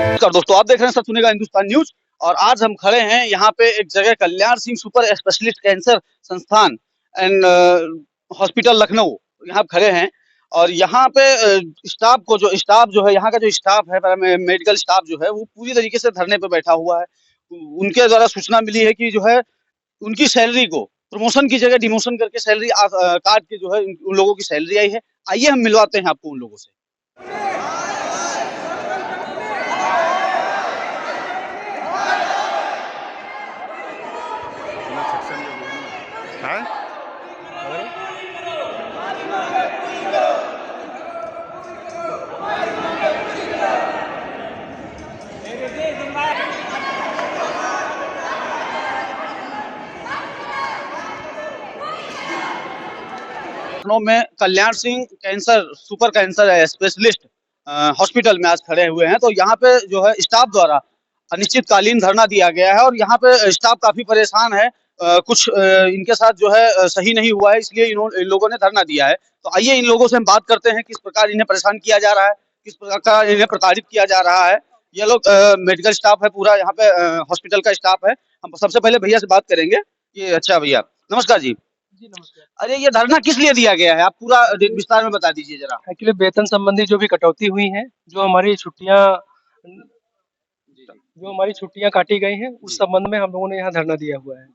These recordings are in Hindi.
नमस्कार दोस्तों, आप देख रहे हैं सब सुनेगा हिंदुस्तान न्यूज। और आज हम खड़े हैं यहाँ पे एक जगह कल्याण सिंह सुपर स्पेशलिस्ट कैंसर संस्थान एंड हॉस्पिटल लखनऊ, यहाँ पे खड़े हैं। और यहाँ पे स्टाफ जो है, यहाँ का जो स्टाफ है, मेडिकल स्टाफ जो है, वो पूरी तरीके से धरने पे बैठा हुआ है। उनके द्वारा सूचना मिली है कि जो है उनकी सैलरी को प्रमोशन की जगह डिमोशन करके सैलरी काट के जो है उन लोगों की सैलरी आई है। आइए हम मिलवाते हैं आपको उन लोगों से। हाँ? लखनऊ में Kalyan Singh super cancer specialist hospital में आज खड़े हुए हैं। तो यहाँ पे जो है स्टाफ द्वारा अनिश्चितकालीन धरना दिया गया है और यहाँ पे स्टाफ काफी परेशान है। कुछ इनके साथ जो है सही नहीं हुआ है, इसलिए इन लोगों ने धरना दिया है। तो आइए इन लोगों से हम बात करते हैं, किस प्रकार इन्हें परेशान किया जा रहा है, किस प्रकार इन्हें प्रताड़ित किया जा रहा है। ये लोग मेडिकल स्टाफ है, पूरा यहाँ पे हॉस्पिटल का स्टाफ है। हम सबसे पहले भैया से बात करेंगे। ये अच्छा भैया, नमस्कार जी। जी नमस्कार। अरे ये धरना किस लिए दिया गया है, आप पूरा विस्तार में बता दीजिए जरा। एक्चुअली वेतन संबंधी जो भी कटौती हुई है, जो हमारी छुट्टियां काटी गई हैं, उस संबंध में हम लोगों ने यहाँ धरना दिया हुआ है।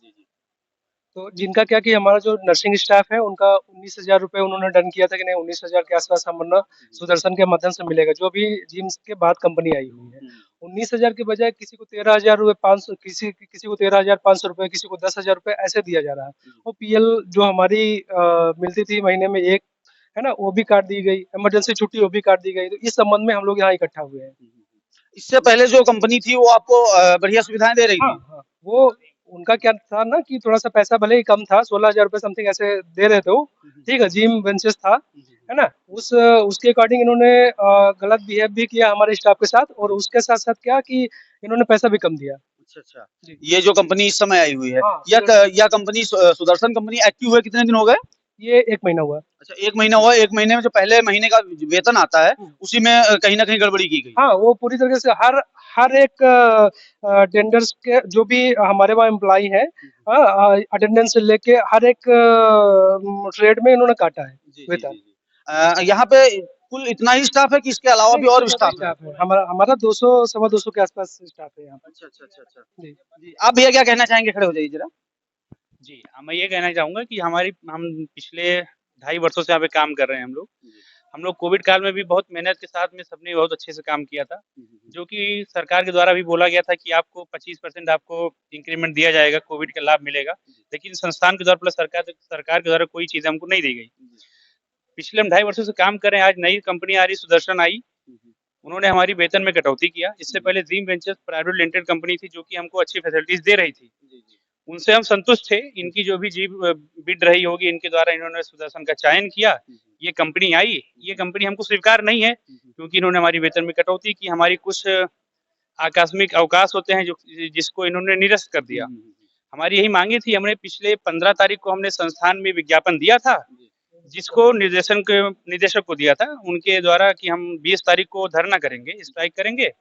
तो जिनका क्या कि हमारा जो नर्सिंग स्टाफ है उनका 19,000 रुपये उन्होंने डन किया था कि नहीं 19,000 के आसपास हमने सुदर्शन के माध्यम से मिलेगा, जो भी जिम्स के बाद कंपनी आई हुई है। 19,000 के बजाय किसी को 13,000 रुपये 500, किसी को 13,500 रुपये, किसी को 10,000 रुपये ऐसे दिया जा रहा है। वो पीएल जो हमारी मिलती थी महीने में एक, है ना, वो भी काट दी गई, इमरजेंसी छुट्टी वो भी काट दी गई। तो इस संबंध में हम लोग यहाँ इकट्ठा हुए हैं। इससे पहले जो कंपनी थी वो आपको बढ़िया सुविधाएं दे रही थी। हाँ, वो उनका क्या था ना कि थोड़ा सा पैसा भले ही कम था, 16,000 रुपये समथिंग ऐसे दे रहे थे वो, ठीक है, जिम वेंचर्स था, है ना। उसके अकॉर्डिंग इन्होंने गलत बिहेव भी किया हमारे स्टाफ के साथ, और उसके साथ साथ क्या कि इन्होंने पैसा भी कम दिया। अच्छा, ये जो कंपनी इस समय आई हुई है, हाँ, यह कंपनी सुदर्शन कंपनी एक्टिव हुए कितने दिन हो गए? ये 1 महीना हुआ। अच्छा, 1 महीना हुआ। 1 महीने में जो पहले महीने का वेतन आता है उसी में कहीं ना कहीं गड़बड़ी की गई। हाँ, वो पूरी तरीके से हर एक टेंडर्स के जो भी हमारे वहाँ एम्प्लॉई है, अटेंडेंस से लेके हर एक ट्रेड में इन्होंने काटा है वेतन। यहाँ पे कुल इतना ही स्टाफ है कि इसके अलावा भी और स्टाफ है? हमारा 200 सवा 200 के आसपास स्टाफ है यहाँ पर। अच्छा। जी, आप भैया क्या कहना चाहेंगे, खड़े हो जाइए जरा। जी, मैं ये कहना चाहूँगा कि हम पिछले 2.5 वर्षों से यहाँ पे काम कर रहे हैं हम लोग। हम लोग कोविड काल में भी बहुत मेहनत के साथ में सबने बहुत अच्छे से काम किया था, जो कि सरकार के द्वारा भी बोला गया था कि आपको 25% आपको इंक्रीमेंट दिया जाएगा, कोविड का लाभ मिलेगा। लेकिन संस्थान के द्वारा प्लस सरकार के द्वारा कोई चीज़ हमको नहीं दी गई। पिछले हम 2.5 वर्षों से काम कर रहे हैं। आज नई कंपनी आ रही, सुदर्शन आई, उन्होंने हमारी वेतन में कटौती किया। इससे पहले dream ventures private limited company थी, जो कि हमको अच्छी फैसिलिटीज दे रही थी, उनसे हम संतुष्ट थे। इनकी जो भी बिड रही होगी, इनके द्वारा इन्होंने सुदर्शन का चयन किया, ये कंपनी आई। ये कंपनी हमको स्वीकार नहीं है, क्योंकि इन्होंने हमारी वेतन में कटौती की। हमारी कुछ आकस्मिक अवकाश होते हैं जिसको इन्होंने निरस्त कर दिया। हमारी यही मांगे थी। हमने पिछले 15 तारीख को हमने संस्थान में विज्ञापन दिया था, जिसको निदेशक को दिया था उनके द्वारा कि हम 20 तारीख को धरना करेंगे, स्ट्राइक करेंगे।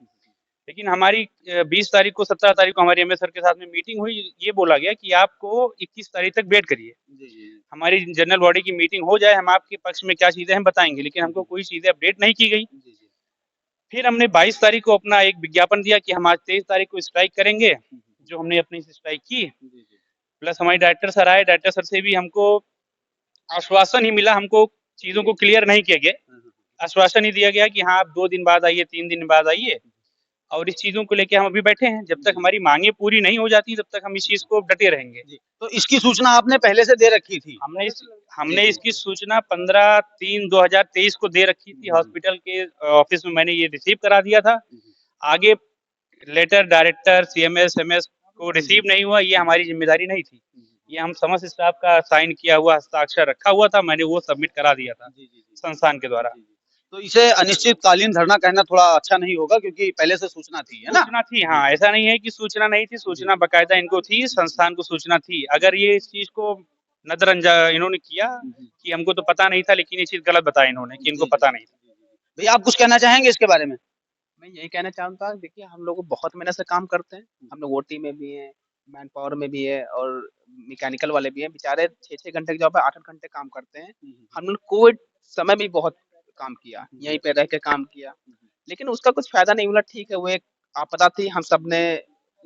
लेकिन हमारी 20 तारीख को 17 तारीख को हमारे एमएस सर के साथ में मीटिंग हुई। ये बोला गया कि आपको 21 तारीख तक वेट करिए, हमारी जनरल बॉडी की मीटिंग हो जाए, हम आपके पक्ष में क्या चीजें हम बताएंगे। लेकिन हमको कोई चीजें अपडेट नहीं की गई। फिर हमने 22 तारीख को अपना एक विज्ञापन दिया कि हम आज 23 तारीख को स्ट्राइक करेंगे, जो हमने अपनी स्ट्राइक की। प्लस हमारे डायरेक्टर सर आए, डायरेक्टर सर से भी हमको आश्वासन ही मिला, हमको चीजों को क्लियर नहीं किया गया। आश्वासन ही दिया गया कि हाँ आप 2 दिन बाद आइए, 3 दिन बाद आइए। और इस चीजों को लेके हम अभी बैठे हैं। जब तक हमारी मांगे पूरी नहीं हो जाती तब तक हम इस चीज को डटे रहेंगे। तो इसकी सूचना आपने पहले से दे रखी थी? हमने इसकी सूचना 15/3/2023 को दे रखी थी। हॉस्पिटल के ऑफिस में मैंने ये रिसीव करा दिया था। आगे लेटर डायरेक्टर सीएमएस एमएस को रिसीव नहीं हुआ, ये हमारी जिम्मेदारी नहीं थी। ये हम समस्त स्टाफ का साइन किया हुआ हस्ताक्षर रखा हुआ था, मैंने वो सबमिट करा दिया था संस्थान के द्वारा। तो इसे अनिश्चितकालीन धरना कहना थोड़ा अच्छा नहीं होगा, क्योंकि पहले से सूचना थी, है ना? सूचना थी, हाँ, ऐसा नहीं है कि सूचना नहीं थी, सूचना बकायदा इनको थी, संस्थान को सूचना थी। अगर ये इस चीज को नजरअंदाज इन्होंने किया कि हमको तो पता नहीं था, लेकिन ये चीज गलत बताया इन्होंने कि इनको पता नहीं था। भैया आप कुछ कहना चाहेंगे इसके बारे में? मैं यही कहना चाहूँगा, देखिए हम लोग बहुत मेहनत से काम करते हैं। हम लोग ओटी में भी हैं, मैन पावर में भी है और मैकेनिकल वाले भी हैं। बेचारे 6-6 घंटे की जॉब है, 8-8 घंटे काम करते हैं। हम लोग कोविड समय भी बहुत काम किया, यहीं पे रह के काम किया। लेकिन उसका कुछ फ़ायदा नहीं मिला। ठीक है, वो एक आपदा थी, हम सबने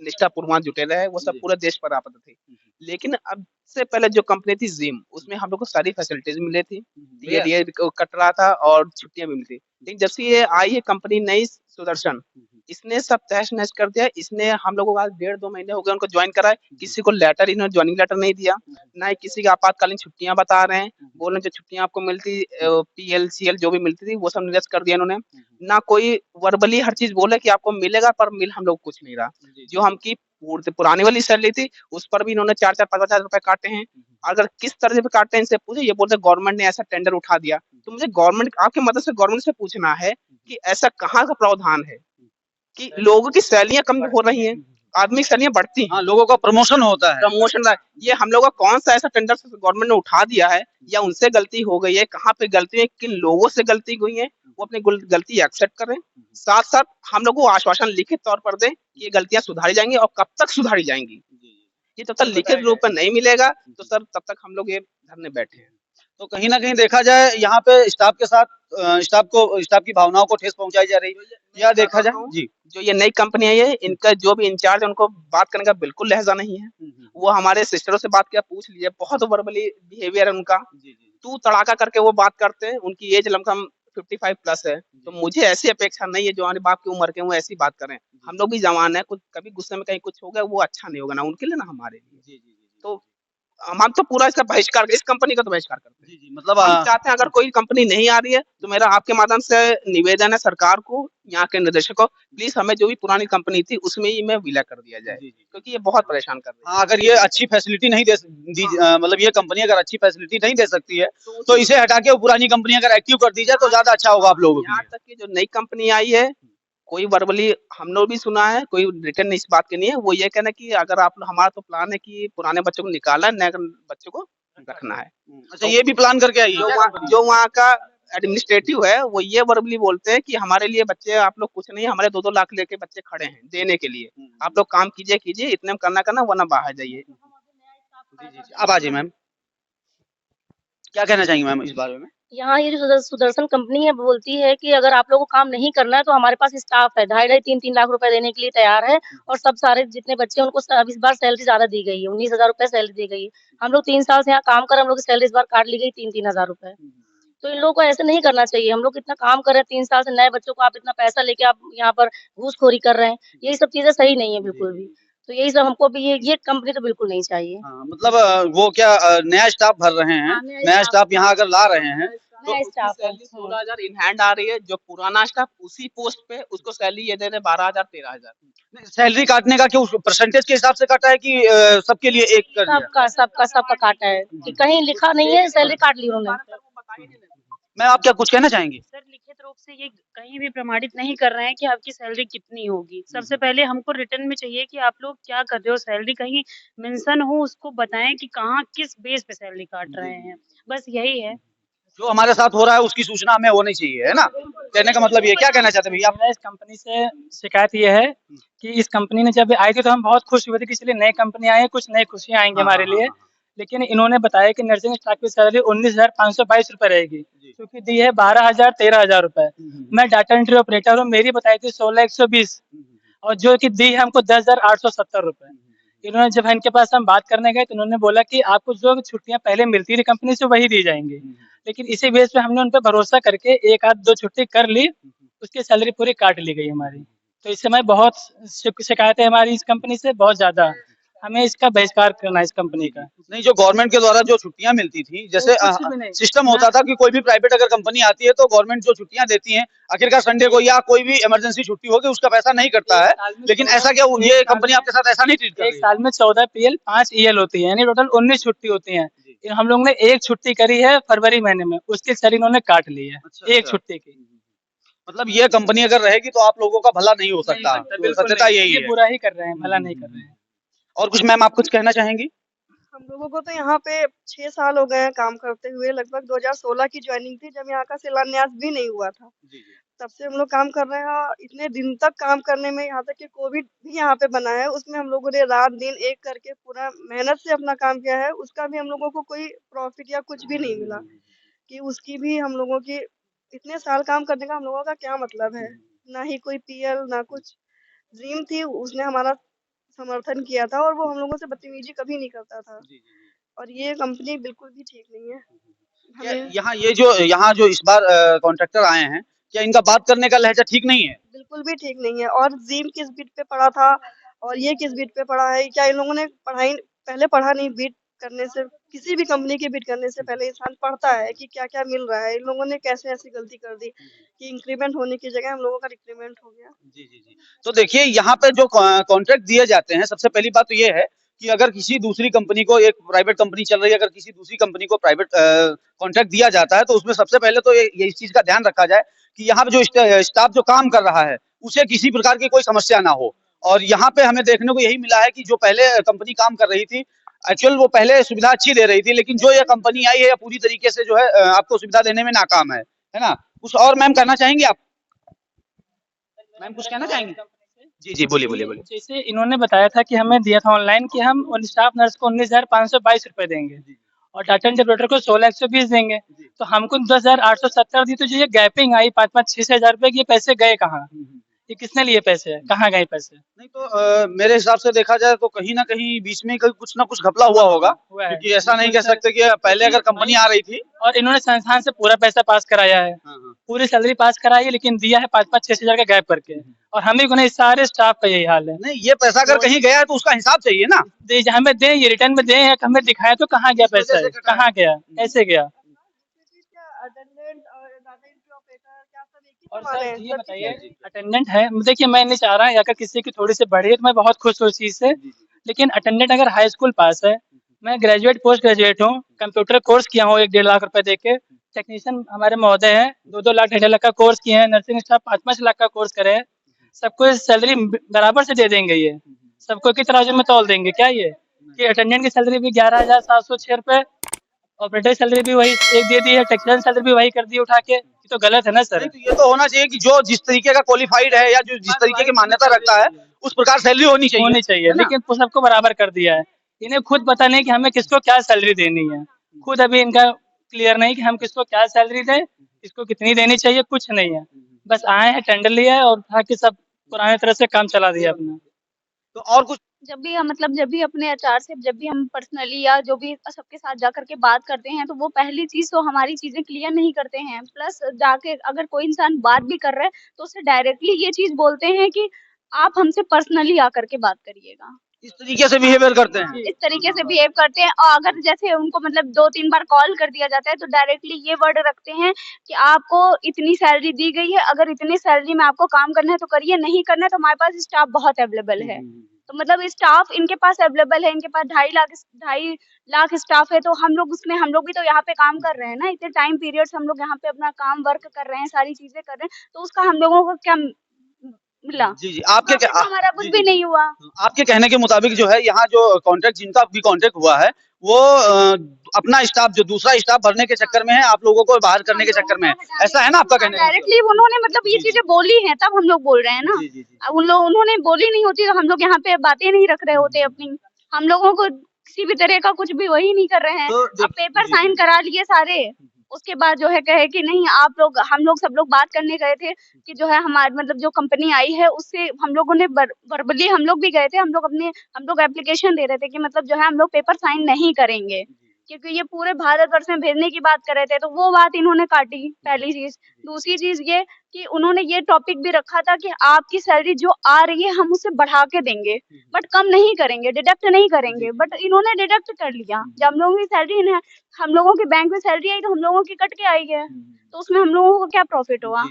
निष्ठापूर्वक जुटे रहे, वो सब पूरे देश पर आपदा थी। लेकिन अब से पहले जो कंपनी थी ज़िम, उसमें हम लोग को सारी फैसिलिटीज़ मिली थी। ये कट रहा था और छुट्टियाँ भी मिलती। लेकिन जब से ये आई है कंपनी नई सुदर्शन, इसने सब तहस-नहस कर दिया। इसने हम लोगों को आज 1.5-2 महीने हो गए उनको जॉइन कराए। किसी को लेटर इन्होंने जॉइनिंग लेटर नहीं दिया, ना ही किसी की आपातकालीन छुट्टियाँ बता रहे हैं। बोल रहे हैं जो छुट्टियाँ आपको मिलती पीएल, सीएल जो भी मिलती थी वो सब निरस्त कर दिया इन्होंने। ना कोई वर्बली हर चीज़ बोले कि आपको मिलेगा पर मिल हम लोग को कुछ नहीं रहा। जो हमकी पुरानी वाली सैलरी थी उस पर भी इन्होंने 4-4 5,000 रुपए काटे हैं। अगर किस तरह से काटे हैं इनसे पूछे, ये बोलते हैं गवर्नमेंट ने ऐसा टेंडर उठा दिया। तो मुझे गवर्नमेंट आपकी मदद से गवर्नमेंट से पूछना है कि ऐसा कहाँ का प्रावधान है कि लोगों की सैलरियाँ कम हो रही हैं, आदमी की सैलरियाँ बढ़ती हैं। हाँ, लोगों का प्रमोशन होता है। प्रमोशन ये हम लोग का कौन सा ऐसा टेंडर गवर्नमेंट ने उठा दिया है या उनसे गलती हो गई है? कहाँ पे गलती है? किन लोगों से गलती हुई है? वो अपनी गलती एक्सेप्ट करें। साथ-साथ हम लोग को आश्वासन लिखित तौर पर दें कि ये गलतियाँ सुधारी जाएँगी और कब तक सुधारी जाएँगी। ये जब तक लिखित रूप में नहीं मिलेगा तो सर तब तक हम लोग ये धरने बैठे हैं। तो कहीं न कहीं देखा जाए यहाँ पे स्टाफ के साथ स्टाफ की भावनाओं को ठेस पहुँचाई जा रही है। या देखा जाए जी। जो ये नई कंपनी आई है, इनका जो भी इंचार्ज है उनको बात करने का बिल्कुल लहज़ा नहीं है। वो हमारे सिस्टरों से बात किया, पूछ लीजिए, बहुत वर्बली बिहेवियर है उनका। तू तड़ाका करके वो बात करते हैं। उनकी एज लमसम 55 प्लस है। तो मुझे ऐसी अपेक्षा नहीं है जो हमारे बाप की उम्र के वो ऐसी बात करें। हम लोग भी जवान हैं, कुछ कभी गुस्से में कहीं कुछ हो गया वो अच्छा नहीं होगा, ना उनके लिए ना हमारे लिए। तो हम तो पूरा इसका बहिष्कार, इस कंपनी का तो बहिष्कार करते हैं। मतलब हम चाहते हैं अगर कोई कंपनी नहीं आ रही है तो मेरा आपके माध्यम से निवेदन है सरकार को, यहाँ के निदेशक को, प्लीज हमें जो भी पुरानी कंपनी थी उसमें ही में विलय कर दिया जाए, क्योंकि ये बहुत परेशान कर रही है। हाँ, अगर ये अच्छी फैसिलिटी नहीं मतलब ये कंपनी अगर अच्छी फैसिलिटी नहीं दे सकती है तो इसे हटा के वो पुरानी कंपनी अगर एक्टिव कर दी जाए तो ज्यादा अच्छा होगा आप लोगों के यहाँ लिए। तक कि जो नई कंपनी आई है, कोई वर्बली हम लोग भी सुना है, कोई रिटर्न इस बात की नहीं है। वो ये कहना कि अगर आप हमारा तो प्लान है कि पुराने बच्चों को निकाला, नए बच्चों को रखना है। अच्छा, ये भी प्लान करके आई है? जो वहाँ का एडमिनिस्ट्रेटिव है वो ये वर्बली बोलते हैं कि हमारे लिए बच्चे आप लोग कुछ नहीं, हमारे 2-2 लाख लेके बच्चे खड़े हैं देने के लिए। आप लोग काम कीजिए, इतने में करना वरना बाहर जाइए। अब आ जाइए मैम, क्या कहना चाहेंगी मैम इस बारे में? यहाँ ये जो सुदर्शन कंपनी है बोलती है कि अगर आप लोगों को काम नहीं करना है तो हमारे पास स्टाफ है, 2.5 3-3 लाख रुपए देने के लिए तैयार है और सब सारे जितने बच्चे हैं उनको इस बार सैलरी ज्यादा दी गई है, 19,000 रुपए सैलरी दी गई है। हम लोग 3 साल से यहाँ काम कर रहे हैं, हम लोग की सैलरी इस बार काट ली गई 3-3 हजार रुपए। तो इन लोगों को ऐसे नहीं करना चाहिए। हम लोग इतना काम कर रहे हैं 3 साल से, नए बच्चों को आप इतना पैसा लेके आप यहाँ पर घूसखोरी कर रहे हैं, यही सब चीजें सही नहीं है बिल्कुल भी। तो यही सब हमको भी ये कंपनी तो बिल्कुल नहीं चाहिए। हाँ, मतलब वो क्या नया स्टाफ भर रहे हैं, हाँ, नया स्टाफ यहाँ अगर ला रहे हैं तो नया स्टाफ है। 16,000 इन हैंड आ रही है, जो पुराना स्टाफ उसी पोस्ट पे उसको सैलरी ये दे रहे 12,000 13,000। सैलरी काटने का क्यों परसेंटेज के हिसाब से काटा है कि सबके लिए एक कर दिया? सबका काटा है कि कहीं लिखा नहीं है, सैलरी काट ली उन्होंने। मैं आप क्या कुछ कहना चाहेंगी? सर लिखित रूप से ये कहीं भी प्रमाणित नहीं कर रहे हैं कि आपकी सैलरी कितनी होगी। सबसे पहले हमको रिटर्न में चाहिए कि आप लोग क्या कर रहे हो, सैलरी कहीं मेंशन हो, उसको बताएं कि कहाँ किस बेस पे सैलरी काट रहे हैं, बस यही है। जो हमारे साथ हो रहा है उसकी सूचना हमें होनी चाहिए, है ना? कहने का मतलब ये, क्या कहना चाहते हैं भैया? मेरा इस कंपनी से शिकायत ये है कि इस कंपनी ने जब आई थी तो हम बहुत खुश हुए थे कि इसलिए नई कंपनी आई है, कुछ नई खुशियां आएंगी हमारे लिए। लेकिन इन्होंने बताया कि नर्सिंग स्टाफ की सैलरी 19,522 रुपए रहेगी, क्योंकि दी है 12,000 13,000 रुपए। मैं डाटा एंट्री ऑपरेटर हूँ, मेरी बताई थी 16,120 और जो कि दी है हमको 10,870 रुपए। इन्होंने जब इनके पास हम बात करने गए तो उन्होंने बोला कि आपको जो छुट्टियां पहले मिलती थी कंपनी से वही दी जाएंगी। लेकिन इसी बेस पे हमने उन पर भरोसा करके 1 आध 2 छुट्टी कर ली, उसकी सैलरी पूरी काट ली गई हमारी। तो इस समय बहुत शिकायत है हमारी इस कंपनी से, बहुत ज्यादा। हमें इसका बहिष्कार करना है इस कंपनी का। नहीं, जो गवर्नमेंट के द्वारा जो छुट्टियां मिलती थी, जैसे सिस्टम होता था कि कोई भी प्राइवेट अगर कंपनी आती है तो गवर्नमेंट जो छुट्टियां देती है आखिरकार संडे को या कोई भी इमरजेंसी छुट्टी होगी उसका पैसा नहीं करता है, लेकिन ऐसा क्या ये कंपनी आपके साथ ऐसा नहीं ट्रीट कर रही? एक साल में 14 पीएल 5 ईएल होती है, यानी टोटल 19 छुट्टी होती है। हम लोग ने एक छुट्टी करी है फरवरी महीने में, उसकी सैलरी इन्होंने काट ली है। एक छुट्टी की। मतलब ये कंपनी अगर रहेगी तो आप लोगों का भला नहीं हो सकता, तो सत्यता यही है। बुरा ही कर रहे हैं, भला नहीं कर रहे हैं। और कुछ मैम आप कुछ कहना चाहेंगी? हम लोगों को तो यहाँ पे 6 साल हो गए हैं काम करते हुए। लगभग 2016 की ज्वाइनिंग थी, जब यहाँ का शिलान्यास भी नहीं हुआ था। तब से हम लोग काम कर रहे हैं और इतने दिन तक काम करने में, यहाँ तक कि कोविड भी यहाँ पे बना है, उसमें हम लोगों ने रात दिन एक करके पूरा मेहनत से अपना काम किया है। उसका भी हम लोगों को कोई प्रॉफिट या कुछ भी नहीं मिला कि उसकी भी हम लोगों की इतने साल काम करने का हम लोगों का क्या मतलब है। ना ही कोई पीएल ना कुछ। ड्रीम थी, उसने हमारा समर्थन किया था और वो हम लोगों से बदतमीजी कभी नहीं करता था। और ये कंपनी बिल्कुल भी ठीक नहीं है। क्या हमें यहाँ जो इस बार कॉन्ट्रैक्टर आए हैं, क्या इनका बात करने का लहजा ठीक नहीं है? बिल्कुल भी ठीक नहीं है। और ड्रीम किस बिट पे पड़ा था और ये किस बिट पे पड़ा है? क्या इन लोगों ने पहले पढ़ा नहीं? बिट करने से, किसी भी कंपनी की बिट करने से पहले इंसान पढ़ता है कि क्या-क्या मिल रहा है। इन लोगों ने कैसे ऐसी गलती कर दी कि इंक्रीमेंट होने की जगह हम लोगों का डिक्रीमेंट हो गया। जी। तो देखिए यहाँ पे जो कॉन्ट्रैक्ट दिए जाते हैं, सबसे पहली बात तो ये है कि अगर किसी दूसरी कंपनी को, एक प्राइवेट कंपनी चल रही है, अगर किसी दूसरी कंपनी को प्राइवेट कॉन्ट्रैक्ट दिया जाता है तो उसमें सबसे पहले तो ये इस चीज का ध्यान रखा जाए कि यहाँ पे जो स्टाफ जो काम कर रहा है उसे किसी प्रकार की कोई समस्या ना हो। और यहाँ पे हमें देखने को यही मिला है कि जो पहले कंपनी काम कर रही थी, एक्चुअल वो पहले सुविधा अच्छी दे रही थी, लेकिन जो ये कंपनी आई है पूरी तरीके से जो है आपको सुविधा देने में नाकाम है ना? कुछ और मैम कहना चाहेंगे आप? मैम कुछ कहना चाहेंगे? जी, बोलिए। जैसे इन्होंने बताया था कि हमें दिया था ऑनलाइन कि हम स्टाफ नर्स को 19,522 रुपए देंगे और डाटा इंटरप्रेटर को 16,120 देंगे। तो हमको 10,870 दी, तो जो ये गैपिंग आई 5-5, 6,000 रुपए की, ये पैसे गए कहाँ? ये किसने लिए पैसे? कहाँ गए पैसे? नहीं तो मेरे हिसाब से देखा जाए तो कहीं ना कहीं बीच में कुछ ना कुछ घपला हुआ होगा, क्योंकि ऐसा नहीं कह सकते कि पहले अगर कंपनी आ रही थी। और इन्होंने संस्थान से पूरा पैसा पास कराया है, पूरी सैलरी पास कराई है, लेकिन दिया है 5-5, 6,000 का गैप करके। और हमें को नहीं, सारे स्टाफ का यही हाल है। नहीं, ये पैसा अगर कहीं गया है तो उसका हिसाब चाहिए ना। हमें दें, ये रिटर्न में दें, हमें दिखाए तो कहाँ गया पैसा, कहाँ गया, कैसे गया। और सर ये बताइए, अटेंडेंट है, देखिए मैं नहीं चाह रहा है अगर किसी की थोड़ी सी बढ़ी है तो मैं बहुत खुश हूँ उस चीज से, लेकिन अटेंडेंट अगर हाई स्कूल पास है, मैं ग्रेजुएट पोस्ट ग्रेजुएट हूँ, कंप्यूटर कोर्स किया हूँ 1-1.5 लाख रुपए देके, टेक्नीशियन हमारे महोदय हैं 2-2 लाख 1.5 लाख का कोर्स किए हैं, नर्सिंग स्टाफ 5-5 लाख का कोर्स करे हैं, सबको सैलरी बराबर से दे देंगे, ये सबको की तराजू में तौल देंगे क्या ये? कि अटेंडेंट की सैलरी भी 11,706 रुपए, ऑपरेटर सैलरी भी वही एक दे दी है, टेक्निशियन सैलरी भी वही कर दी उठा के, ये तो गलत है ना सर। तो ये तो होना चाहिए कि जो जिस तरीके का क्वालिफाइड है या जो जिस तरीके की मान्यता रखता है उस प्रकार सैलरी होनी चाहिए, लेकिन तो सबको बराबर कर दिया है। इन्हें खुद पता नहीं कि हमें किसको क्या सैलरी देनी है, खुद अभी इनका क्लियर नहीं कि हम किसको क्या सैलरी दें, किसको कितनी देनी चाहिए, कुछ नहीं है। बस आए हैं, टेंडर लिया है और ताकि सब पुराने तरह से काम चला दिया अपना। तो और कुछ जब भी अपने एचआर से जब भी हम पर्सनली या जो भी सबके साथ जा करके बात करते हैं, तो वो पहली चीज तो हमारी चीजें क्लियर नहीं करते हैं। प्लस जाके अगर कोई इंसान बात भी कर रहा है तो उसे डायरेक्टली ये चीज बोलते हैं कि आप हमसे पर्सनली आकर के बात करिएगा। इस तरीके से बिहेवियर करते हैं। इस तरीके से बिहेव करते हैं। और अगर जैसे उनको मतलब 2-3 बार कॉल कर दिया जाता है तो डायरेक्टली ये वर्ड रखते हैं कि आपको इतनी सैलरी दी गई है, अगर इतनी सैलरी में आपको काम करना है तो करिए, नहीं करना है तो हमारे पास स्टाफ बहुत अवेलेबल है। तो मतलब स्टाफ इनके पास अवेलेबल है, इनके पास 2.5 लाख स्टाफ है, तो हम लोग भी तो यहाँ पे काम कर रहे हैं ना, इतने टाइम पीरियड से हम लोग यहाँ पे अपना काम वर्क कर रहे हैं, सारी चीजें कर रहे हैं, तो उसका हम लोगों को क्या मिला? जी हमारा कुछ भी नहीं हुआ। आपके कहने के मुताबिक जो है यहाँ जो कॉन्ट्रैक्ट, जिनका भी कॉन्ट्रैक्ट हुआ है, वो अपना स्टाफ, जो दूसरा स्टाफ भरने के चक्कर में है, आप लोगों को बाहर करने के चक्कर में है, ऐसा है ना आपका कहने? डायरेक्टली उन्होंने मतलब ये चीजें बोली हैं, तब हम लोग बोल रहे हैं ना। अब उन्होंने बोली नहीं होती तो हम लोग यहाँ पे बातें नहीं रख रहे होते अपनी, हम लोगों को किसी भी तरह का कुछ भी वही नहीं कर रहे हैं। अब पेपर साइन करा लिए सारे, उसके बाद जो है कहे कि नहीं हम लोग सब लोग बात करने गए थे कि जो है हमारे मतलब जो कंपनी आई है उससे हम लोगों ने वर्बली हम लोग भी गए थे, हम लोग एप्लीकेशन दे रहे थे कि मतलब जो है हम लोग पेपर साइन नहीं करेंगे क्योंकि ये पूरे भारतवर्ष में भेजने की बात कर रहे थे, तो वो बात इन्होंने काटी, पहली चीज। दूसरी चीज ये कि उन्होंने ये टॉपिक भी रखा था कि आपकी सैलरी जो आ रही है हम उसे बढ़ा के देंगे, बट कम नहीं करेंगे, डिडक्ट नहीं करेंगे, बट इन्होंने डिडक्ट कर लिया। जब हम लोगों की सैलरी हम लोगों के बैंक में सैलरी आई तो हम लोगों की कट के आई है, तो उसमें हम लोगों को क्या प्रॉफिट हुआ?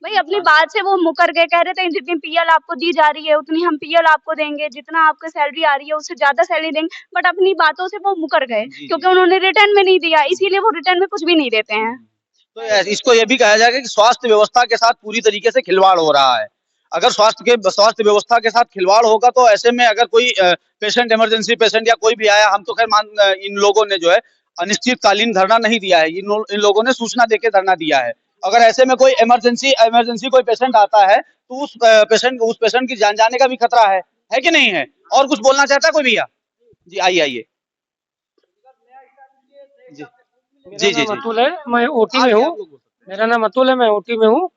भाई अपनी बात से वो मुकर गए, कह रहे थे जितनी पीएल आपको दी जा रही है उतनी हम पीएल आपको देंगे, जितना आपको सैलरी आ रही है उससे ज्यादा सैलरी देंगे, बट अपनी बातों से वो मुकर गए क्योंकि उन्होंने रिटर्न में नहीं दिया, इसीलिए वो रिटर्न में कुछ भी नहीं देते हैं। तो इसको ये भी कहा जाएगा कि स्वास्थ्य व्यवस्था के साथ पूरी तरीके से खिलवाड़ हो रहा है। अगर स्वास्थ्य व्यवस्था के साथ खिलवाड़ होगा तो ऐसे में अगर कोई पेशेंट, इमरजेंसी पेशेंट या कोई भी आया, हम तो खैर इन लोगों ने जो है अनिश्चितकालीन धरना नहीं दिया है, इन लोगों ने सूचना देके धरना दिया है। अगर ऐसे में कोई इमरजेंसी कोई पेशेंट आता है तो उस पेशेंट की जान जाने का भी खतरा है कि नहीं है? और कुछ बोलना चाहता है कोई भैया? जी आइए। जी जी जी अतुल है, मैं ओटी में हूँ। मेरा नाम अतुल है, मैं ओटी में हूँ।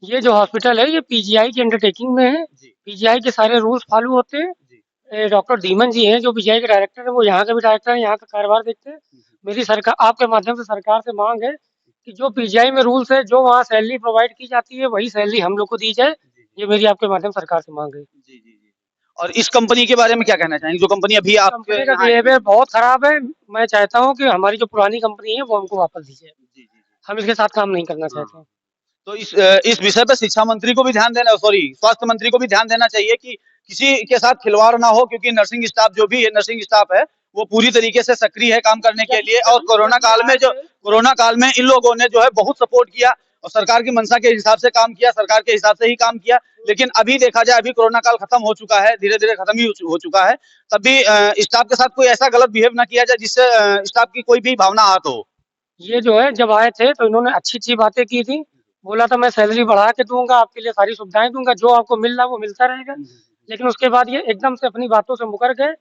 ये जो हॉस्पिटल है ये पीजीआई की अंडरटेकिंग में है। पीजीआई के सारे रूल्स फॉलो होते हैं। डॉक्टर धीमन जी हैं जो पीजीआई के डायरेक्टर हैं, वो यहाँ के भी डायरेक्टर हैं, यहाँ का कारोबार देखते हैं। मेरी सरकार, आपके माध्यम से सरकार से मांग है कि जो पीजीआई में रूल्स है, जो वहाँ सैलरी प्रोवाइड की जाती है, वही सैलरी हम लोग को दी जाए। ये मेरी आपके माध्यम से सरकार से मांग है। और इस कंपनी के बारे में क्या कहना चाहेंगे, जो कंपनी अभी आपके कंपनी का बिहेवियर बहुत खराब है। मैं चाहता हूँ कि हमारी जो पुरानी कंपनी है वो हमको वापस दीजिए। हम इसके साथ काम नहीं करना चाहते हैं। तो इस विषय पे शिक्षा मंत्री को भी ध्यान देना, स्वास्थ्य मंत्री को भी ध्यान देना चाहिए कि किसी के साथ खिलवाड़ ना हो, क्योंकि नर्सिंग स्टाफ है वो पूरी तरीके से सक्रिय है काम करने के लिए। और कोरोना काल में इन लोगों ने जो है बहुत सपोर्ट किया और सरकार की मंशा के हिसाब से काम किया, सरकार के हिसाब से ही काम किया। लेकिन अभी देखा जाए, अभी कोरोना काल खत्म हो चुका है, धीरे धीरे खत्म ही हो चुका है, तब भी स्टाफ के साथ कोई ऐसा गलत बिहेव ना किया जाए जिससे स्टाफ की कोई भी भावना आहत हो। ये जो है जब आए थे तो इन्होंने अच्छी बातें की थी। बोला था मैं सैलरी बढ़ा के दूंगा, आपके लिए सारी सुविधाएं दूंगा, जो आपको मिल रहा है वो मिलता रहेगा। लेकिन उसके बाद ये एकदम से अपनी बातों से मुकर गए।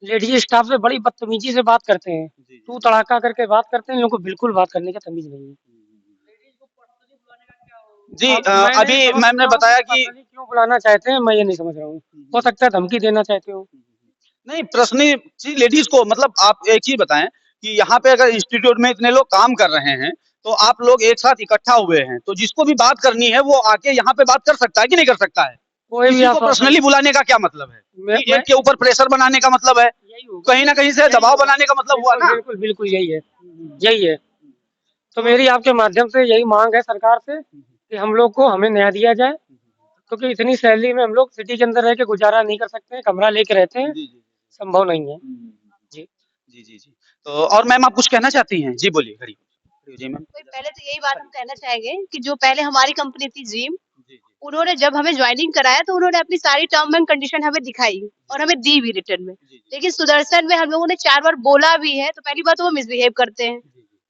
लेडीज स्टाफ से बड़ी बदतमीजी से बात करते हैं, तू तड़ाका करके बात करते हैं। इन लोगों को बिल्कुल बात करने का तमीज नहीं है। जी अभी मैम ने बताया कि क्यों बुलाना चाहते हैं, मैं ये नहीं समझ रहा हूँ। हो सकता है धमकी देना चाहते हो। नहीं, पर्सनली लेडीज को, मतलब आप एक चीज बताएं कि यहाँ पे अगर इंस्टीट्यूट में इतने लोग काम कर रहे हैं तो आप लोग एक साथ इकट्ठा हुए हैं, तो जिसको भी बात करनी है वो आके यहाँ पे बात कर सकता है कि नहीं कर सकता है? कोई भी को पर्सनली बुलाने का क्या मतलब है? एक के ऊपर प्रेशर बनाने का मतलब है, कहीं ना कहीं से दबाव बनाने का मतलब हुआ ना। बिल्कुल यही है। तो मेरी आपके माध्यम से यही मांग है सरकार से कि हम लोग को हमें न्याय दिया जाए, क्योंकि इतनी सैलरी में हम लोग सिटी के अंदर रह के गुजारा नहीं कर सकते हैं। कमरा लेके रहते हैं, संभव नहीं है। जी। तो और मैम आप कुछ कहना चाहती हैं? जी बोलिए। जी मैम। पहले तो यही बात हम कहना चाहेंगे कि जो पहले हमारी कंपनी थी जिम, उन्होंने जब हमें ज्वाइनिंग कराया तो उन्होंने अपनी सारी टर्म एंड कंडीशन हमें दिखाई और हमें दी भी रिटर्न में। लेकिन सुदर्शन में हम लोगों ने 4 बार बोला भी है, तो पहली बात तो वो मिसबिहेव करते हैं।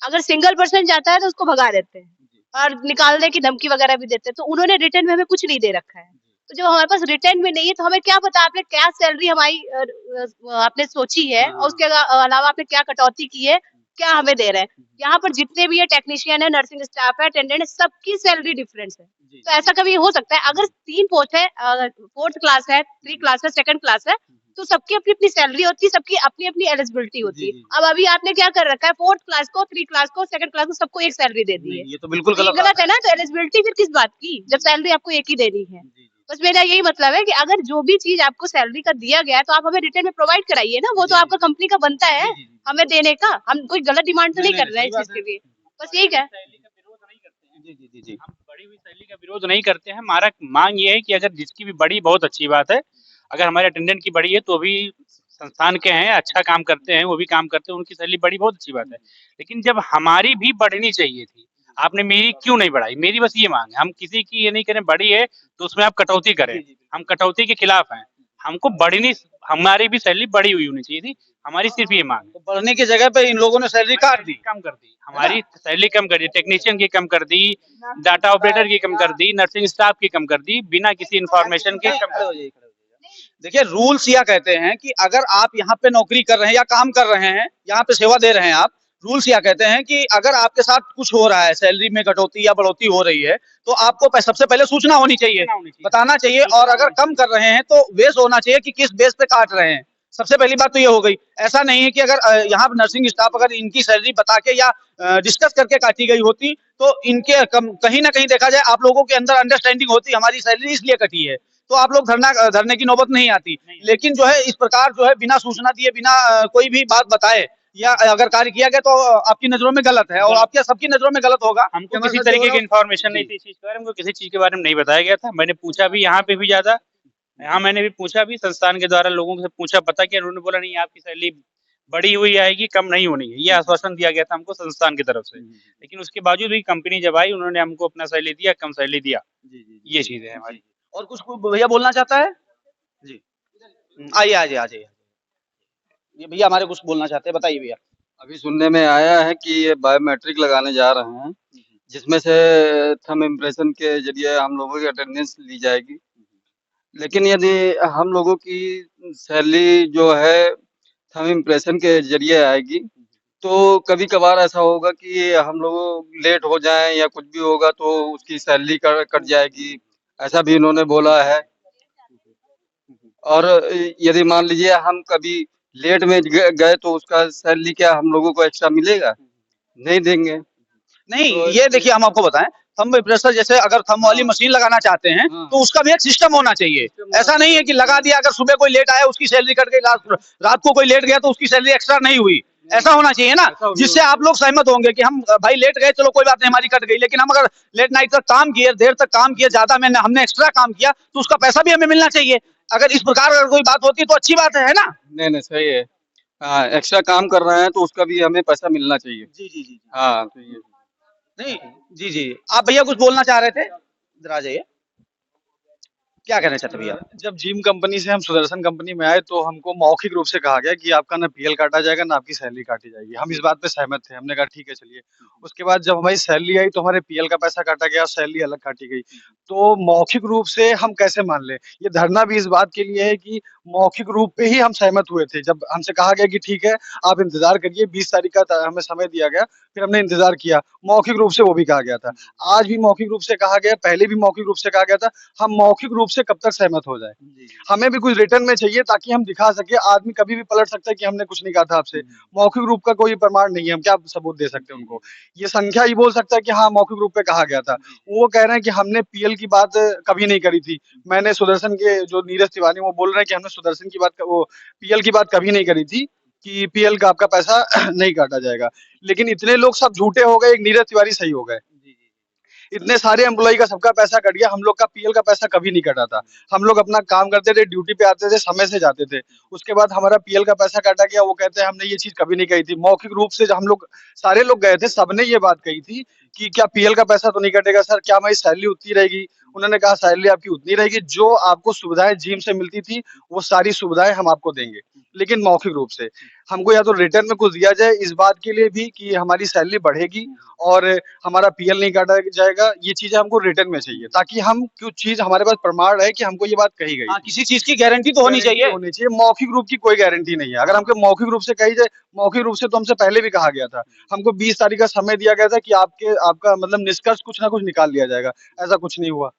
अगर सिंगल पर्सन जाता है तो उसको भगा देते हैं और निकालने की धमकी वगैरह भी देते हैं। तो उन्होंने रिटर्न में हमें कुछ नहीं दे रखा है। तो जब हमारे पास रिटर्न में नहीं है तो हमें क्या पता आपने क्या सैलरी हमारी आपने सोची है और उसके अलावा आपने क्या कटौती की है, क्या हमें दे रहे हैं। यहाँ पर जितने भी है टेक्नीशियन है, नर्सिंग स्टाफ है, अटेंडेंट है, सबकी सैलरी डिफरेंस है। तो ऐसा कभी हो सकता है अगर 3 पोस्ट है, 4th क्लास है, 3 क्लास है, 2nd क्लास है, तो सबकी अपनी अपनी सैलरी होती है, सबकी अपनी अपनी एलिजिबिलिटी होती है। अब अभी आपने क्या कर रखा है, 4th क्लास को, 3 क्लास को, 2nd क्लास को सबको एक सैलरी दे दी है। ये तो बिल्कुल गलत है ना। तो एलिजिबिलिटी फिर किस बात की, जब सैलरी आपको एक ही देनी है। बस मेरा यही मतलब है कि अगर जो भी चीज आपको सैलरी का दिया गया है तो आप हमें रिटर्न में प्रोवाइड कराइए ना। वो तो आपका कंपनी का बनता है हमें देने का। हम कोई गलत डिमांड तो नहीं कर रहे हैं इस चीज के लिए। बस यही है। हम बढ़ी हुई सैलरी का विरोध नहीं करते हैं। हमारा मांग ये है कि अगर जिसकी भी बढ़ी बहुत अच्छी बात है, अगर हमारे अटेंडेंट की बढ़ी है तो भी संस्थान के हैं, अच्छा काम करते हैं, वो भी काम करते हैं, उनकी सैलरी बढ़ी बहुत अच्छी बात है। लेकिन जब हमारी भी बढ़नी चाहिए थी, आपने मेरी क्यों नहीं बढ़ाई? मेरी बस ये मांग है। हम किसी की ये नहीं करें बढ़ी है तो उसमें आप कटौती करें, हम कटौती के खिलाफ हैं। हमको बढ़नी, हमारी भी सैलरी बढ़ी हुई होनी चाहिए थी। हमारी सिर्फ ये मांग है। तो बढ़ने की जगह पे इन लोगों ने सैलरी काट दी, कम कर दी। हमारी सैलरी कम कर दी, टेक्नीशियन की कम कर दी, डाटा ऑपरेटर की कम कर दी, नर्सिंग स्टाफ की कम कर दी, बिना किसी इन्फॉर्मेशन के कम कर दी। देखिए रूल्स यह कहते हैं कि अगर आप यहाँ पे नौकरी कर रहे हैं या काम कर रहे हैं, यहाँ पे सेवा दे रहे हैं आप, रूल्स यह कहते हैं कि अगर आपके साथ कुछ हो रहा है, सैलरी में कटौती या बढ़ोतरी हो रही है, तो आपको सबसे पहले सूचना होनी चाहिए, बताना चाहिए। और अगर कम कर रहे हैं तो बेस होना चाहिए कि किस बेस पे काट रहे हैं। सबसे पहली बात तो ये हो गई। ऐसा नहीं है कि अगर यहाँ नर्सिंग स्टाफ अगर इनकी सैलरी बता के या डिस्कस करके काटी गई होती तो इनके कहीं ना कहीं देखा जाए आप लोगों के अंदर अंडरस्टैंडिंग होती, हमारी सैलरी इसलिए कटी है, तो आप लोग धरने की नौबत नहीं आती। लेकिन जो है इस प्रकार जो है बिना सूचना दिए, बिना कोई भी बात बताए या अगर कार्य किया गया तो आपकी नजरों में गलत है और आपके सबकी नजरों में गलत होगा। हमको किसी तरीके की इन्फॉर्मेशन नहीं थी इस चीज के बारे में, हमको किसी चीज के बारे में नहीं बताया गया था। मैंने पूछा भी यहाँ पे भी ज्यादा, यहाँ मैंने भी पूछा भी, संस्थान के द्वारा लोगों से पूछा, पता किया, उन्होंने बोला नहीं आपकी सैलरी बढ़ी हुई आएगी, कम नहीं होनी है। ये आश्वासन दिया गया था हमको संस्थान की तरफ से। लेकिन उसके बावजूद भी कंपनी जब आई उन्होंने हमको अपना सैलरी दिया, कम सैलरी दिया। ये चीज है हमारी। और कुछ भैया बोलना चाहता है जी? आइए आइए आ जाइए। ये भैया हमारे कुछ बोलना चाहते हैं, बताइए भैया। अभी सुनने में आया है कि ये बायोमेट्रिक लगाने जा रहे हैं, जिसमें से थंब इम्प्रेशन के जरिए हम लोगों की अटेंडेंस ली जाएगी। लेकिन यदि हम लोगों की सैलरी जो है थंब इम्प्रेशन के जरिए आएगी, तो कभी कभार ऐसा होगा कि हम लोग लेट हो जाएं या कुछ भी होगा तो उसकी सैलरी कट जाएगी, ऐसा भी इन्होंने बोला है। और यदि मान लीजिए हम कभी लेट में गए तो उसका सैलरी क्या हम लोगों को एक्स्ट्रा मिलेगा? नहीं देंगे। नहीं तो ये देखिए हम आपको बताएं, थंब इम्प्रेसर जैसे अगर थंब वाली मशीन लगाना चाहते हैं तो उसका भी एक सिस्टम होना चाहिए। ऐसा नहीं है कि लगा दिया, अगर सुबह कोई लेट आया उसकी सैलरी कट गई, रात को कोई लेट गया तो उसकी सैलरी एक्स्ट्रा नहीं हुई। ऐसा होना चाहिए ना, जिससे आप लोग सहमत होंगे कि हम भाई लेट गए चलो कोई बात नहीं हमारी कट गई, लेकिन हम अगर लेट नाइट तक काम किए, देर तक काम किया, ज्यादा में हमने एक्स्ट्रा काम किया तो उसका पैसा भी हमें मिलना चाहिए। अगर इस प्रकार अगर कोई बात होती तो अच्छी बात है ना? नहीं सही है। हाँ, एक्स्ट्रा काम कर रहे हैं तो उसका भी हमें पैसा मिलना चाहिए। जी जी जी। हाँ तो ये नहीं जी जी, आप भैया कुछ बोलना चाह रहे थे, इधर आ जाइए। क्या कहना चाहते भैया? जब जिम कंपनी से हम सुदर्शन कंपनी में आए तो हमको मौखिक रूप से कहा गया कि आपका ना पीएल काटा जाएगा ना आपकी सैलरी काटी जाएगी। हम इस बात पे सहमत थे, हमने कहा ठीक है चलिए। उसके बाद जब हमारी सैलरी आई तो हमारे पीएल का पैसा काटा गया, सैलरी अलग काटी गई। तो मौखिक रूप से हम कैसे मान लें? ये धरना भी इस बात के लिए है कि मौखिक रूप पे ही हम सहमत हुए थे। जब हमसे कहा गया कि ठीक है आप इंतजार करिए, 20 तारीख का हमें समय दिया गया, फिर हमने इंतजार किया। मौखिक रूप से वो भी कहा गया था, आज भी मौखिक रूप से कहा गया, पहले भी मौखिक रूप से कहा गया था। हम मौखिक रूप से कब तक सहमत हो जाए? हमें भी कुछ रिटर्न में चाहिए ताकि हम दिखा सके। आदमी कभी भी पलट सकता है कि हमने कुछ नहीं कहा था आपसे। मौखिक रूप का कोई प्रमाण नहीं है, हम क्या सबूत दे सकते हैं उनको? ये संख्या ही बोल सकता है कि हाँ मौखिक रूप पे कहा गया था। वो कह रहे हैं कि हमने पीएल की बात कभी नहीं करी थी। मैंने सुदर्शन के जो नीरज तिवारी वो बोल रहे हैं कि हमने सुदर्शन की बात वो पीएल की बात कभी नहीं करी थी कि पीएल का आपका पैसा नहीं काटा जाएगा। लेकिन इतने लोग सब झूठे हो गए, एक नीरज तिवारी सही हो गए। इतने सारे एम्प्लॉय का सबका पैसा कट गया, हम लोग का पीएल का पैसा कभी नहीं कटा था। हम लोग अपना काम करते थे, ड्यूटी पे आते थे, समय से जाते थे। उसके बाद हमारा पीएल का पैसा काटा गया। वो कहते हैं हमने ये चीज कभी नहीं कही थी। मौखिक रूप से हम लोग सारे लोग गए थे, सबने ये बात कही थी कि क्या पीएल का पैसा तो नहीं कटेगा सर, क्या हमारी सैलरी उतनी रहेगी? उन्होंने कहा सैलरी आपकी उतनी रहेगी, जो आपको सुविधाएं जिम से मिलती थी वो सारी सुविधाएं हम आपको देंगे, लेकिन मौखिक रूप से। हमको या तो रिटर्न में कुछ दिया जाए इस बात के लिए भी कि हमारी सैलरी बढ़ेगी और हमारा पीएल नहीं काटा जाएगा। ये चीजें हमको रिटर्न में चाहिए ताकि हम कुछ चीज हमारे पास प्रमाण है कि हमको ये बात कही गई। हाँ, किसी चीज की गारंटी तो होनी चाहिए। मौखिक रूप की कोई गारंटी नहीं है। अगर हमको मौखिक रूप से कही जाए, मौखिक रूप से तो हमसे पहले भी कहा गया था। हमको 20 तारीख का समय दिया गया था कि आपका मतलब निष्कर्ष कुछ ना कुछ निकाल लिया जाएगा। ऐसा कुछ नहीं हुआ।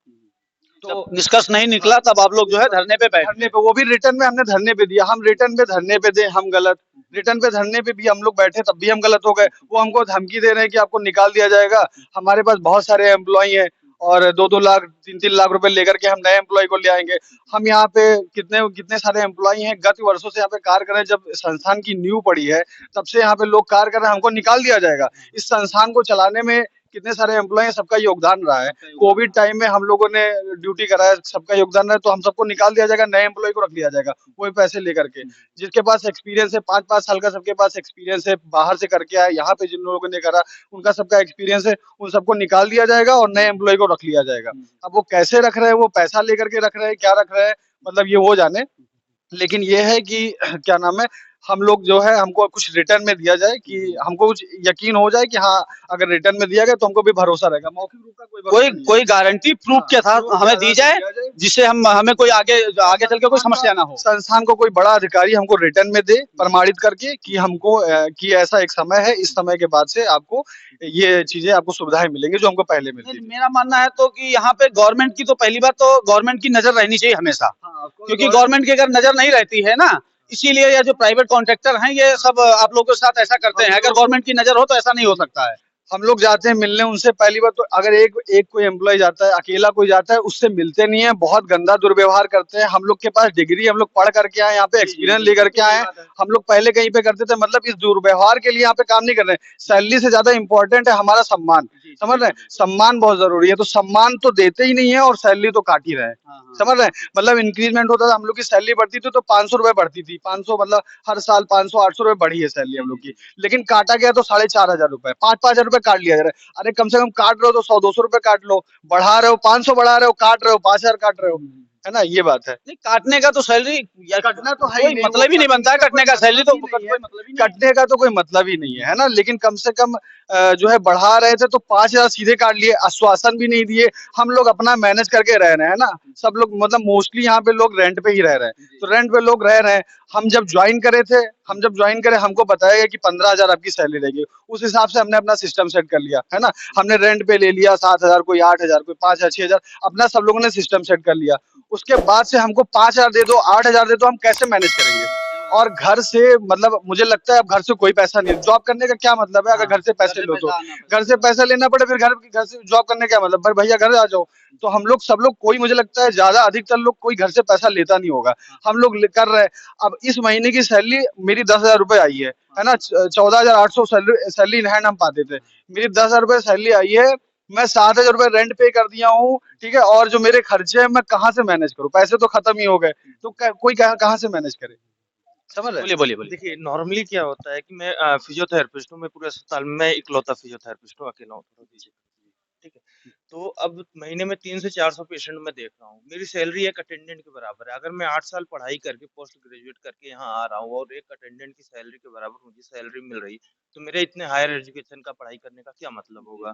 तो निष्कर्ष नहीं निकला तब आप लोग जो है धरने पे बैठे। धरने पे वो भी रिटर्न में हमने धरने पे दिया। हम रिटर्न पे धरने पे दे हम गलत, रिटर्न पे धरने पे भी हम लोग बैठे तब भी हम गलत हो गए। वो हमको धमकी दे रहे हैं कि आपको निकाल दिया जाएगा। हमारे पास बहुत सारे एम्प्लॉय हैं और 2-2 लाख 3-3 लाख रुपए लेकर के हम नए एम्प्लॉय को ले आएंगे। हम यहाँ पे कितने सारे एम्प्लॉय हैं, गत वर्षों से यहाँ पे कार्य कर रहे हैं। जब संस्थान की नींव पड़ी है तब से यहाँ पे लोग कार्य कर रहे हैं, हमको निकाल दिया जाएगा। इस संस्थान को चलाने में कितने सारे एम्प्लॉय हैं, सबका योगदान रहा है। कोविड टाइम में हम लोगों ने ड्यूटी कराया, सबका योगदान रहा है। तो हम सबको निकाल दिया जाएगा, नए एम्प्लॉय को रख लिया जाएगा वही पैसे लेकर के। जिसके पास एक्सपीरियंस है 5-5 साल का, सबके पास एक्सपीरियंस है, बाहर से करके आए, यहाँ पे जिन लोगों ने करा उनका सबका एक्सपीरियंस है, उन सबको निकाल दिया जाएगा और नए एम्प्लॉय को रख लिया जाएगा। अब वो कैसे रख रहे हैं, वो पैसा लेकर के रख रहे हैं, क्या रख रहे हैं, मतलब ये वो जाने। लेकिन ये है कि क्या नाम है, हम लोग जो है हमको कुछ रिटर्न में दिया जाए कि हमको कुछ यकीन हो जाए कि हाँ अगर रिटर्न में दिया गया तो हमको भी भरोसा रहेगा। मौखिक रूप का कोई गारंटी प्रूफ के साथ हमें दी जाए जिससे हमें कोई आगे चल के कोई समस्या ना हो। संस्थान को कोई बड़ा अधिकारी हमको रिटर्न में दे, प्रमाणित करके कि हमको कि ऐसा एक समय है, इस समय के बाद से आपको ये चीजें, आपको सुविधाएं मिलेंगी जो हमको पहले मिलती थी। मेरा मानना है तो कि यहाँ पे गवर्नमेंट की तो पहली बात तो गवर्नमेंट की नजर रहनी चाहिए हमेशा, क्योंकि गवर्नमेंट की अगर नजर नहीं रहती है ना, इसीलिए ये जो प्राइवेट कॉन्ट्रैक्टर हैं ये सब आप लोगों के साथ ऐसा करते हैं। अगर गवर्नमेंट की नजर हो तो ऐसा नहीं हो सकता है। हम लोग जाते हैं मिलने उनसे, पहली बार तो अगर एक कोई एम्प्लॉय जाता है, अकेला कोई जाता है, उससे मिलते नहीं है, बहुत गंदा दुर्व्यवहार करते हैं। हम लोग के पास डिग्री, हम लोग पढ़ करके आए, यहाँ पे एक्सपीरियंस लेकर के आए। हम लोग पहले कहीं पे करते थे, मतलब इस दुर्व्यवहार के लिए यहाँ पे काम नहीं कर रहे हैं। सैलरी से ज्यादा इंपॉर्टेंट है हमारा सम्मान, समझ रहे हैं? सम्मान बहुत जरूरी है। तो सम्मान तो देते ही नहीं है और सैलरी तो काट ही रहे हैं, समझ रहे हैं? मतलब इंक्रीजमेंट होता था, हम लोग की सैलरी बढ़ती थी तो 500 रुपए बढ़ती थी, 500 मतलब हर साल 500-800 रुपए बढ़ी है सैलरी हम लोग की। लेकिन काटा गया तो 4500 रुपए, 5,000 रुपए रुपए काट लिया जा रहा है। अरे कम से कम काट रहे हो तो 100-200 रुपए काट लो, बढ़ा रहे हो 500 बढ़ा रहे हो, काट रहे हो 5000 काट रहे हो, है ना, ये बात है। नहीं, काटने का तो सैलरी कटना तो है कोई मतलब ही नहीं बनता है, कटने का सैलरी तो कोई मतलब ही नहीं है। कटने का तो कोई मतलब ही नहीं है ना, लेकिन कम से कम जो है बढ़ा रहे थे तो 5000 सीधे काट लिए, आश्वासन भी नहीं दिए। हम लोग अपना मैनेज करके रह रहे हैं ना, सब लोग मतलब मोस्टली यहाँ पे लोग रेंट पे ही रह रहे हैं, तो रेंट पे लोग रह रहे हैं। हम जब ज्वाइन करे हमको बताया गया कि 15,000 आपकी सैलरी रहेगी, उस हिसाब से हमने अपना सिस्टम सेट कर लिया, है ना। हमने रेंट पे ले लिया 7,000, कोई 8,000, कोई 5,000, 6,000, अपना सब लोगों ने सिस्टम सेट कर लिया। उसके बाद से हमको 5,000 दे दो, 8,000 दे दो, हम कैसे मैनेज करेंगे? और घर से मतलब मुझे लगता है अब घर से कोई पैसा नहीं, जॉब करने का क्या मतलब है? अगर घर से पैसे लो तो घर से पैसा लेना पड़े, फिर घर से जॉब करने का क्या मतलब? पर भैया घर आ जाओ। तो हम लोग सब लोग, कोई मुझे लगता है ज्यादा अधिकतर लोग कोई घर से पैसा लेता नहीं होगा, हम लोग कर रहे हैं। अब इस महीने की सैलरी मेरी 10,000 रुपए आई है ना, 14,800 सैलरी इन हैंड हम पाते थे, मेरी 10,000 रुपए सैलरी आई है, मैं 7,000 रुपए रेंट पे कर दिया हूँ, ठीक है, और जो मेरे खर्चे हैं मैं कहाँ से मैनेज करूँ? पैसे तो खत्म ही हो गए, तो कोई कहाँ से मैनेज करे? समझ रहे? बोलिए बोलिए। देखिए नॉर्मली क्या होता है कि मैं फिजियोथेरेपिस्ट हूँ, मैं पूरे अस्पताल में मैं इकलौता फिजियोथेरेपिस्ट हूँ, अकेला हूँ, थोड़ा पीछे, ठीक है। तो अब महीने में 300 से 400 पेशेंट मैं देख रहा हूँ, मेरी सैलरी एक अटेंडेंट के बराबर है। अगर मैं 8 साल पढ़ाई करके पोस्ट ग्रेजुएट करके यहाँ आ रहा हूँ और एक अटेंडेंट की सैलरी के बराबर मुझे सैलरी मिल रही, तो मेरे इतने हायर एजुकेशन का पढ़ाई करने का क्या मतलब होगा?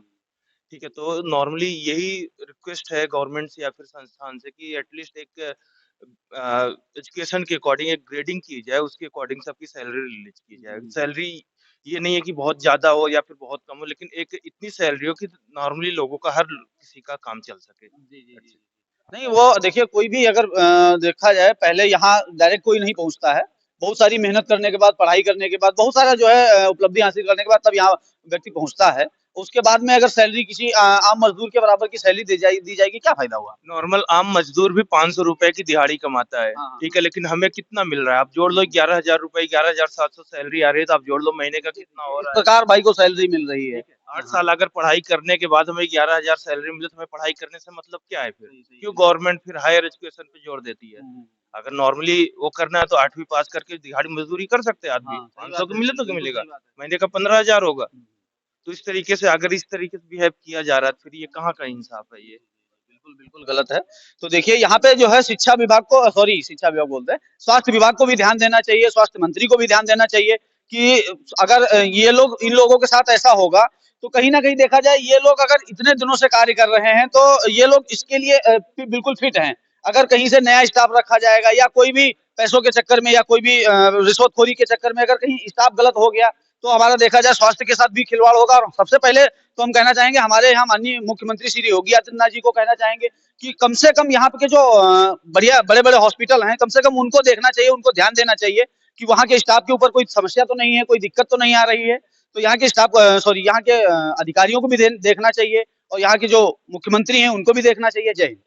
ठीक है, तो नॉर्मली यही रिक्वेस्ट है गवर्नमेंट से या फिर संस्थान से कि एटलीस्ट एक एजुकेशन के अकॉर्डिंग एक ग्रेडिंग की जाए, उसके अकॉर्डिंग सबकी सैलरी रिलीज की जाए। सैलरी ये नहीं है कि बहुत ज्यादा हो या फिर बहुत कम हो, लेकिन एक इतनी सैलरी हो कि नॉर्मली लोगों का, हर किसी का काम चल सके। नहीं, वो देखिए कोई भी अगर देखा जाए, पहले यहाँ डायरेक्ट कोई नहीं पहुंचता है, बहुत सारी मेहनत करने के बाद, पढ़ाई करने के बाद, बहुत सारा जो है उपलब्धि हासिल करने के बाद तब यहाँ व्यक्ति पहुंचता है। उसके बाद में अगर सैलरी किसी आम मजदूर के बराबर की सैलरी दी जाएगी, क्या फायदा हुआ? नॉर्मल आम मजदूर भी 500 रुपए की दिहाड़ी कमाता है, ठीक है, लेकिन हमें कितना मिल रहा है? आप जोड़ लो 11,000 रुपए, 11,700 सैलरी आ रही है, तो आप जोड़ लो महीने का कितना हो रहा है। प्रकार भाई को सैलरी मिल रही है, 8 साल अगर पढ़ाई करने के बाद हमें 11,000 सैलरी मिले, तो हमें पढ़ाई करने से मतलब क्या है फिर? क्यों गवर्नमेंट फिर हायर एजुकेशन पे जोर देती है? अगर नॉर्मली वो करना है तो 8वीं पास करके दिहाड़ी मजदूरी कर सकते हैं आदमी, 500 तो मिले तो क्या मिलेगा? महीने का 15,000 होगा। तो इस तरीके से अगर इस तरीके से बिहेव किया जा रहा है, फिर ये कहाँ का इंसाफ है? ये बिल्कुल गलत है। तो देखिए यहाँ पे जो है शिक्षा विभाग बोलते हैं, स्वास्थ्य विभाग को भी ध्यान देना चाहिए, स्वास्थ्य मंत्री को भी ध्यान देना चाहिए कि अगर ये लोग, इन लोगों के साथ ऐसा होगा तो कहीं ना कहीं देखा जाए, ये लोग अगर इतने दिनों से कार्य कर रहे हैं तो ये लोग इसके लिए बिल्कुल फिट हैं। अगर कहीं से नया स्टाफ रखा जाएगा या कोई भी पैसों के चक्कर में या कोई भी रिश्वतखोरी के चक्कर में अगर कहीं स्टाफ गलत हो गया, तो हमारा देखा जाए स्वास्थ्य के साथ भी खिलवाड़ होगा। और सबसे पहले तो हम कहना चाहेंगे, हमारे यहाँ माननीय मुख्यमंत्री श्री योगी आदित्यनाथ जी को कहना चाहेंगे कि कम से कम यहाँ के जो बढ़िया बड़े-बड़े हॉस्पिटल हैं, कम से कम उनको देखना चाहिए, उनको ध्यान देना चाहिए कि वहाँ के स्टाफ के ऊपर कोई समस्या तो नहीं है, कोई दिक्कत तो नहीं आ रही है। तो यहाँ के यहाँ के अधिकारियों को भी देखना चाहिए और यहाँ के जो मुख्यमंत्री हैं उनको भी देखना चाहिए। जय हिंद।